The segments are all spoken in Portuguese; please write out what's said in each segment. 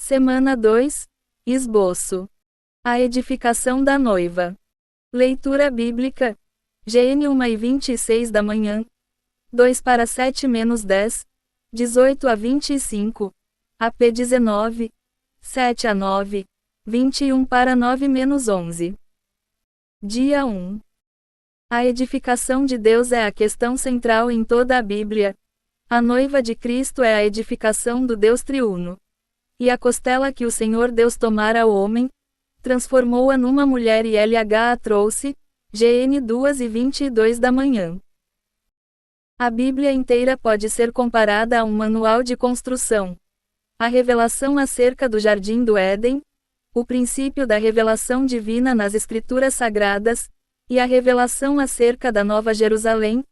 Semana 2. Esboço. A edificação da noiva. Leitura bíblica. GN 1h26 da manhã. 2 para 7 menos 10. 18 a 25. AP 19. 7 a 9. 21 para 9 menos 11. Dia 1. A edificação de Deus é a questão central em toda a Bíblia. A noiva de Cristo é a edificação do Deus triuno. E a costela que o Senhor Deus tomara ao homem, transformou-a numa mulher e LH a trouxe, GN 2h22 da manhã. A Bíblia inteira pode ser comparada a um manual de construção. A revelação acerca do Jardim do Éden, o princípio da revelação divina nas Escrituras Sagradas, e a revelação acerca da Nova Jerusalém,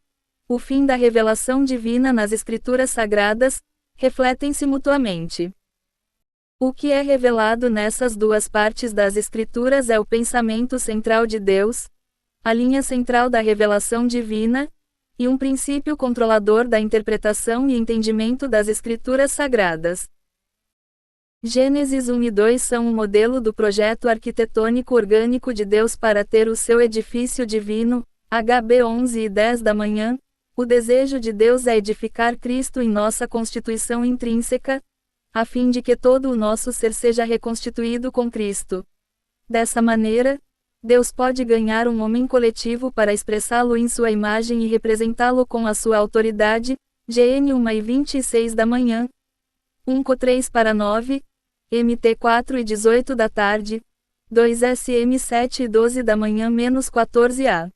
o fim da revelação divina nas Escrituras Sagradas, refletem-se mutuamente. O que é revelado nessas duas partes das Escrituras é o pensamento central de Deus, a linha central da revelação divina, e um princípio controlador da interpretação e entendimento das Escrituras Sagradas. Gênesis 1 e 2 são um modelo do projeto arquitetônico orgânico de Deus para ter o seu edifício divino, HB 11h10 da manhã. O desejo de Deus é edificar Cristo em nossa constituição intrínseca, a fim de que todo o nosso ser seja reconstituído com Cristo. Dessa maneira, Deus pode ganhar um homem coletivo para expressá-lo em sua imagem e representá-lo com a sua autoridade, GN 1h26 da manhã. 1 Co 3 para 9. MT 4 e 18 da tarde, 2 SM 7 e 12 da manhã menos 14A.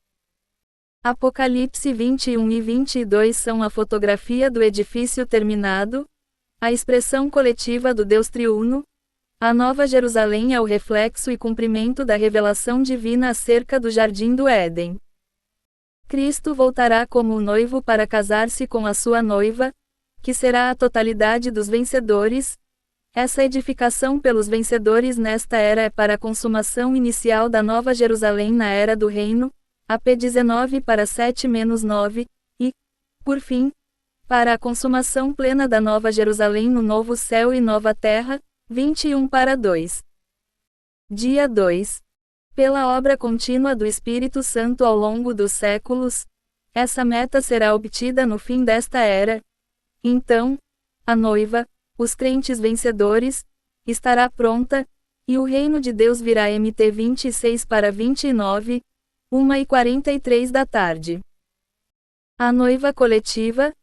Apocalipse 21 e 22 são a fotografia do edifício terminado, a expressão coletiva do Deus triuno. A Nova Jerusalém é o reflexo e cumprimento da revelação divina acerca do Jardim do Éden. Cristo voltará como o noivo para casar-se com a sua noiva, que será a totalidade dos vencedores. Essa edificação pelos vencedores nesta era é para a consumação inicial da Nova Jerusalém na Era do Reino, AP 19 para 7 menos 9, e, por fim, para a consumação plena da Nova Jerusalém no Novo Céu e Nova Terra, 21 para 2. Dia 2. Pela obra contínua do Espírito Santo ao longo dos séculos, essa meta será obtida no fim desta era. Então, a noiva, os crentes vencedores, estará pronta, e o reino de Deus virá MT 26 para 29, 1h43 da tarde. A noiva coletiva,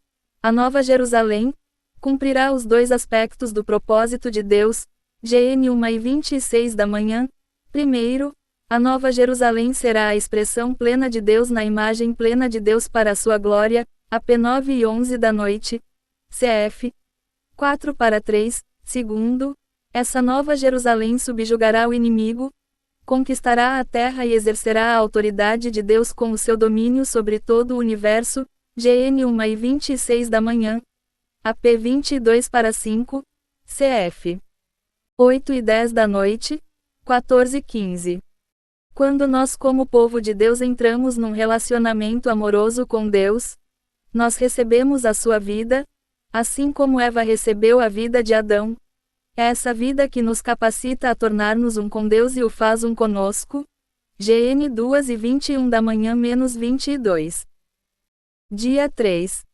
a Nova Jerusalém, cumprirá os dois aspectos do propósito de Deus, GN 1h26 da manhã. Primeiro, a Nova Jerusalém será a expressão plena de Deus na imagem plena de Deus para a sua glória, AP 9 e 11 da noite, CF 4 para 3, segundo, essa Nova Jerusalém subjugará o inimigo, conquistará a terra e exercerá a autoridade de Deus com o seu domínio sobre todo o universo, GN 1h26 da manhã, AP 22 para 5, CF 8 e 10 da noite, 14 e 15. Quando nós como povo de Deus entramos num relacionamento amoroso com Deus, nós recebemos a sua vida, assim como Eva recebeu a vida de Adão. É essa vida que nos capacita a tornar-nos um com Deus e o faz um conosco. GN 2h21 da manhã menos 22. Dia 3.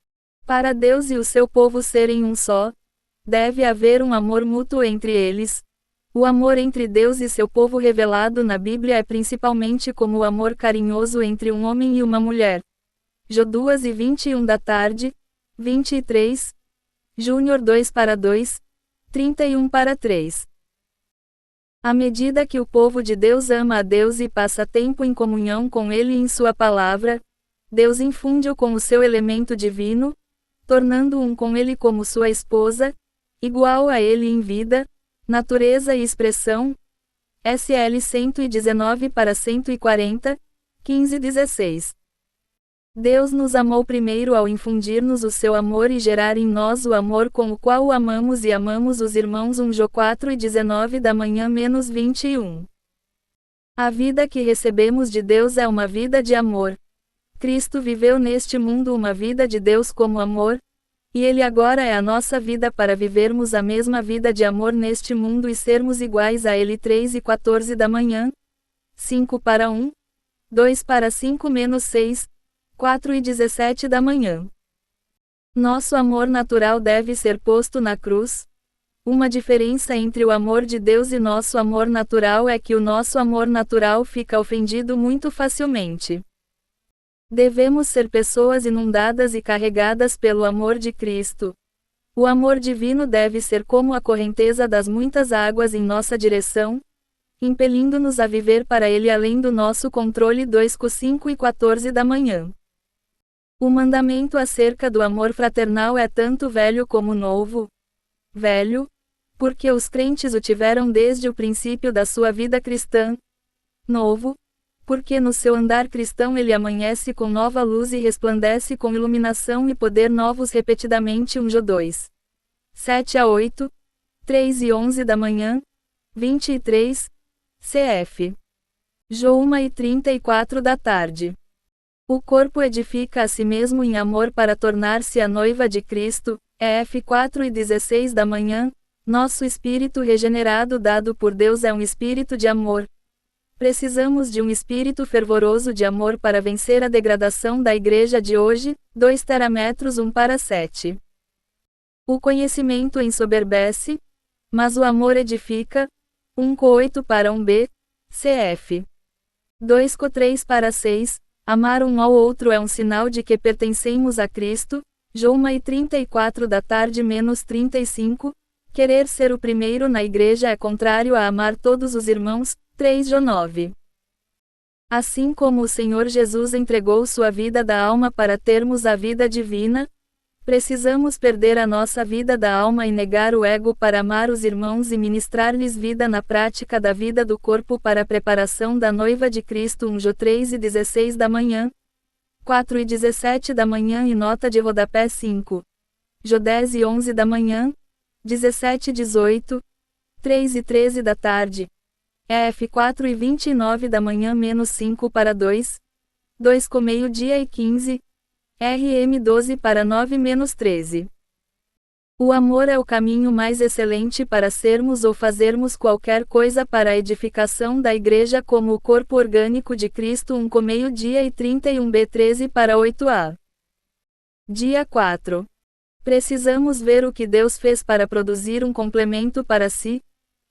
Para Deus e o seu povo serem um só, deve haver um amor mútuo entre eles. O amor entre Deus e seu povo revelado na Bíblia é principalmente como o amor carinhoso entre um homem e uma mulher. Jo 2h21 da tarde, 23. Júnior 2 para 2, 31 para 3. À medida que o povo de Deus ama a Deus e passa tempo em comunhão com Ele e em sua palavra, Deus infunde-o com o seu elemento divino, tornando um com Ele como sua esposa, igual a Ele em vida, natureza e expressão. SL 119 para 140, 15-16. Deus nos amou primeiro ao infundir-nos o seu amor e gerar em nós o amor com o qual o amamos e amamos os irmãos. 1 Jó 4:19 da manhã menos 21. A vida que recebemos de Deus é uma vida de amor. Cristo viveu neste mundo uma vida de Deus como amor. E Ele agora é a nossa vida para vivermos a mesma vida de amor neste mundo e sermos iguais a Ele. 3:14 da manhã, 5:1, 2:5-6, 4:17 da manhã. Nosso amor natural deve ser posto na cruz. Uma diferença entre o amor de Deus e nosso amor natural é que o nosso amor natural fica ofendido muito facilmente. Devemos ser pessoas inundadas e carregadas pelo amor de Cristo. O amor divino deve ser como a correnteza das muitas águas em nossa direção, impelindo-nos a viver para Ele além do nosso controle. 2:5-14 da manhã. O mandamento acerca do amor fraternal é tanto velho como novo. Velho, porque os crentes o tiveram desde o princípio da sua vida cristã. Novo, porque no seu andar cristão ele amanhece com nova luz e resplandece com iluminação e poder novos repetidamente. 1 Jó 2. 7-8, 3:11 da manhã, 23, cf. Jó 1:34 da tarde. O corpo edifica a si mesmo em amor para tornar-se a noiva de Cristo, ef 4:16 da manhã, nosso espírito regenerado dado por Deus é um espírito de amor. Precisamos de um espírito fervoroso de amor para vencer a degradação da igreja de hoje. 2 terametros 1:7. O conhecimento ensoberbece, mas o amor edifica. 1:8-1b, cf. 2:3-6, amar um ao outro é um sinal de que pertencemos a Cristo. Jó 1:34 da tarde - 35, querer ser o primeiro na igreja é contrário a amar todos os irmãos. 3 Jó 9. Assim como o Senhor Jesus entregou sua vida da alma para termos a vida divina, precisamos perder a nossa vida da alma e negar o ego para amar os irmãos e ministrar-lhes vida na prática da vida do corpo para a preparação da noiva de Cristo. 1 Jó 3:16 da manhã, 4:17 da manhã e nota de rodapé 5. Jó 10:11 da manhã, 17:18, 3:13 da tarde. F 4:29 da manhã -5-2, 2:00-15, RM 12-9-13. O amor é o caminho mais excelente para sermos ou fazermos qualquer coisa para a edificação da igreja como o corpo orgânico de Cristo. 1:31b 13-8a. Dia 4. Precisamos ver o que Deus fez para produzir um complemento para si.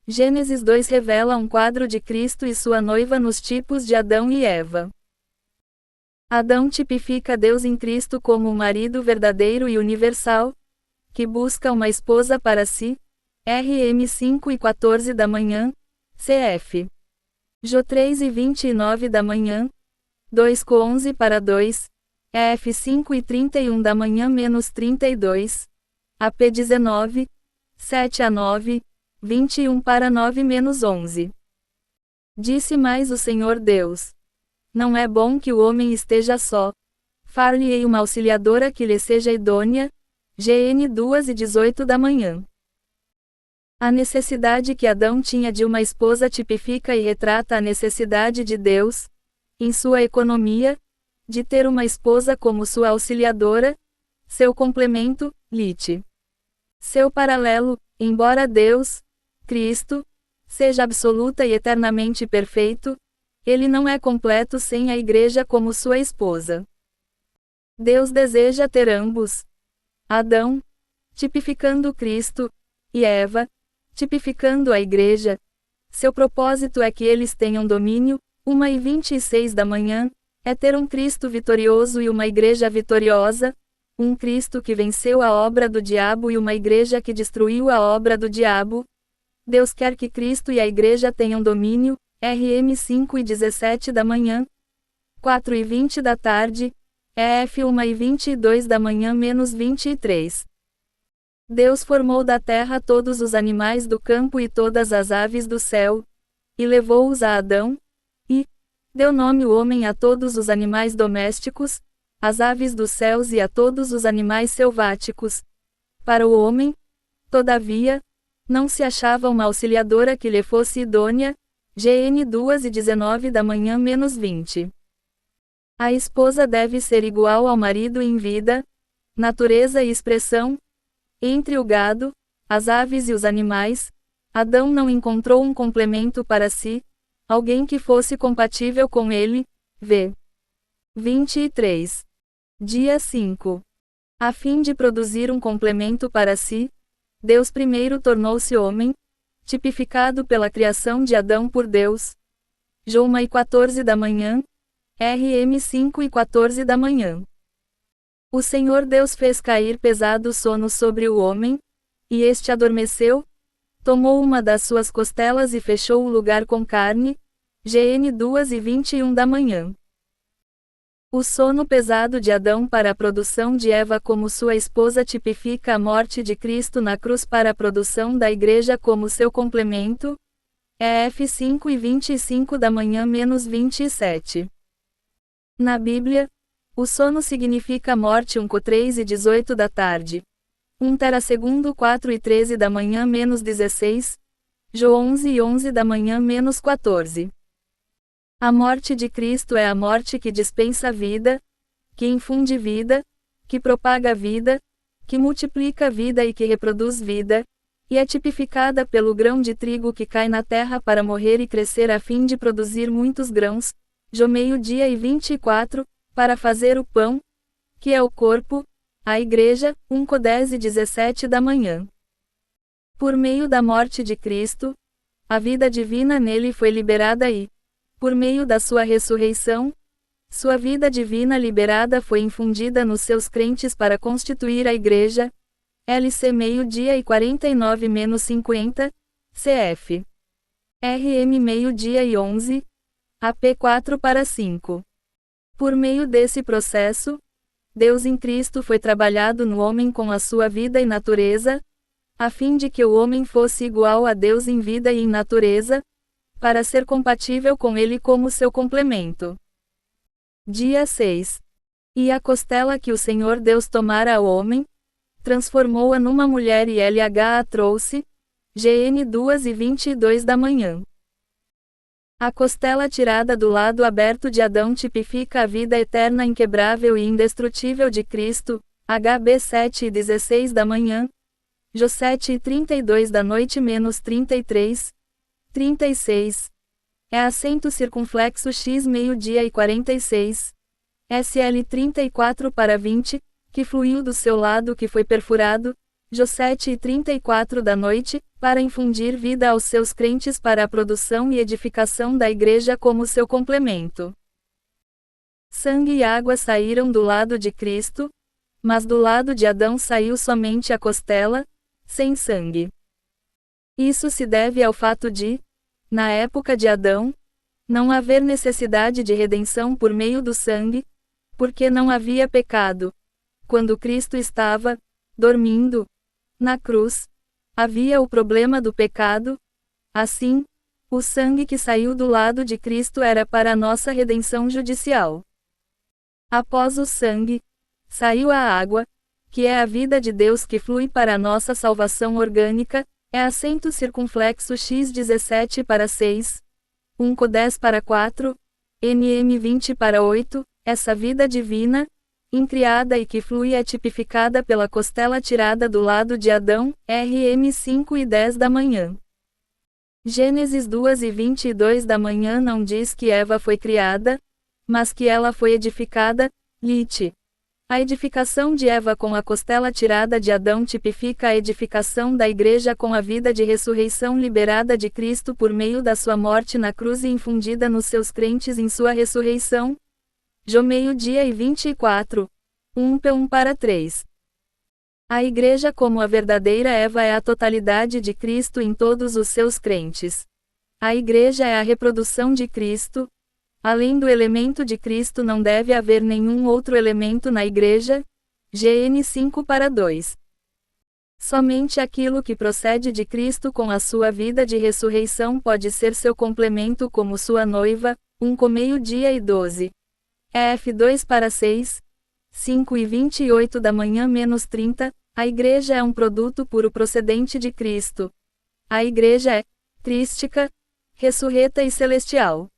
Gênesis 2 revela um quadro de Cristo e sua noiva nos tipos de Adão e Eva. Adão tipifica Deus em Cristo como um marido verdadeiro e universal, que busca uma esposa para si. RM 5:14 da manhã, cf. Jó 3:29 da manhã, 2:11-2, F 5:31 da manhã -32, AP 19, 7-9, 21-9-11. Disse mais o Senhor Deus: não é bom que o homem esteja só. Far-lhe-ei uma auxiliadora que lhe seja idônea. GN 2:18 da manhã. A necessidade que Adão tinha de uma esposa tipifica e retrata a necessidade de Deus, em sua economia, de ter uma esposa como sua auxiliadora, seu complemento, lite. Seu paralelo, embora Deus, Cristo, seja absoluta e eternamente perfeito, ele não é completo sem a igreja como sua esposa. Deus deseja ter ambos. Adão, tipificando Cristo, e Eva, tipificando a igreja. Seu propósito é que eles tenham domínio. 1:26 da manhã, é ter um Cristo vitorioso e uma igreja vitoriosa, um Cristo que venceu a obra do diabo e uma igreja que destruiu a obra do diabo. Deus quer que Cristo e a igreja tenham domínio. RM 5:17 da manhã, 4:20 da tarde, EF 1:22 da manhã -23. Deus formou da terra todos os animais do campo e todas as aves do céu, e levou-os a Adão, e deu nome o homem a todos os animais domésticos, às aves dos céus e a todos os animais selváticos. Para o homem, todavia, não se achava uma auxiliadora que lhe fosse idônea. GN 2:19 da manhã -20. A esposa deve ser igual ao marido em vida, Natureza e expressão. Entre o gado, as aves e os animais, Adão não encontrou um complemento para si, alguém que fosse compatível com ele. V. 23. Dia 5. A fim de produzir um complemento para si, Deus primeiro tornou-se homem, tipificado pela criação de Adão por Deus. João 1:14 da manhã, RM 5:14 da manhã. O Senhor Deus fez cair pesado sono sobre o homem, e este adormeceu, tomou uma das suas costelas e fechou o lugar com carne. GN 2:21 da manhã. O sono pesado de Adão para a produção de Eva como sua esposa tipifica a morte de Cristo na cruz para a produção da Igreja como seu complemento. EF 5:25 da manhã menos 27. Na Bíblia, o sono significa morte 1:3:18 da tarde. 1 terasegundo 4:13 da manhã menos 16. João 11:11 da manhã menos 14. A morte de Cristo é a morte que dispensa a vida, que infunde vida, que propaga a vida, que multiplica a vida e que reproduz vida, e é tipificada pelo grão de trigo que cai na terra para morrer e crescer a fim de produzir muitos grãos. Jó 12:24, para fazer o pão, que é o corpo, a Igreja. 1:10:17 da manhã. Por meio da morte de Cristo, a vida divina nele foi liberada e, por meio da sua ressurreição, sua vida divina liberada foi infundida nos seus crentes para constituir a Igreja. LC 12:49-50, CF. RM 12:11, AP 4:5. Por meio desse processo, Deus em Cristo foi trabalhado no homem com a sua vida e natureza, a fim de que o homem fosse igual a Deus em vida e em natureza, para ser compatível com ele como seu complemento. Dia 6. E a costela que o Senhor Deus tomara ao homem, transformou-a numa mulher e LH a trouxe. GN 2:22 da manhã. A costela tirada do lado aberto de Adão tipifica a vida eterna inquebrável e indestrutível de Cristo. HB 7:16 da manhã. Jó 7:32 da noite menos 33. 36. É acento circunflexo X meio-dia e 46. SL 34:20, que fluiu do seu lado que foi perfurado. Jó 7:34 da noite, para infundir vida aos seus crentes para a produção e edificação da Igreja como seu complemento. Sangue e água saíram do lado de Cristo, mas do lado de Adão saiu somente a costela, sem sangue. Isso se deve ao fato de, na época de Adão, não haver necessidade de redenção por meio do sangue, porque não havia pecado. Quando Cristo estava dormindo na cruz, havia o problema do pecado. Assim, o sangue que saiu do lado de Cristo era para a nossa redenção judicial. Após o sangue, saiu a água, que é a vida de Deus que flui para a nossa salvação orgânica. É acento circunflexo X 17:6, 1:10:4, NM 20:8, essa vida divina, incriada e que flui é tipificada pela costela tirada do lado de Adão, RM 5:10 da manhã. Gênesis 2:22 da manhã não diz que Eva foi criada, mas que ela foi edificada. Lit. A edificação de Eva com a costela tirada de Adão tipifica a edificação da Igreja com a vida de ressurreição liberada de Cristo por meio da sua morte na cruz e infundida nos seus crentes em sua ressurreição. Jó 12:24, 1:1-3. A Igreja como a verdadeira Eva é a totalidade de Cristo em todos os seus crentes. A Igreja é a reprodução de Cristo. Além do elemento de Cristo não deve haver nenhum outro elemento na Igreja. GN 5:2. Somente aquilo que procede de Cristo com a sua vida de ressurreição pode ser seu complemento como sua noiva. 1:12:12. EF 2:6. 5:28 da manhã menos 30. A Igreja é um produto puro procedente de Cristo. A Igreja é crística, ressurreta e celestial.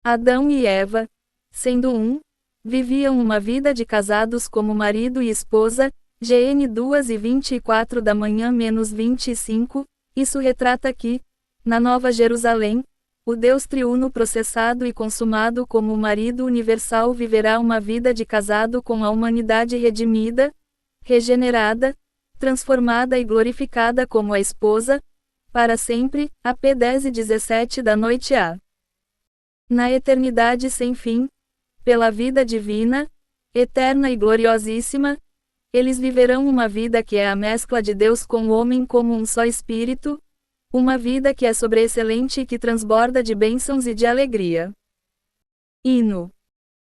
Adão e Eva, sendo um, Viviam uma vida de casados como marido e esposa, GN 2:24 da manhã menos 25, isso retrata que, na Nova Jerusalém, o Deus triuno processado e consumado como o marido universal viverá uma vida de casado com a humanidade redimida, regenerada, transformada e glorificada como a esposa, para sempre, AP 10:17 da noite a. Na eternidade sem fim, pela vida divina, eterna e gloriosíssima, eles viverão uma vida que é a mescla de Deus com o homem como um só espírito, uma vida que é sobreexcelente e que transborda de bênçãos e de alegria. Hino.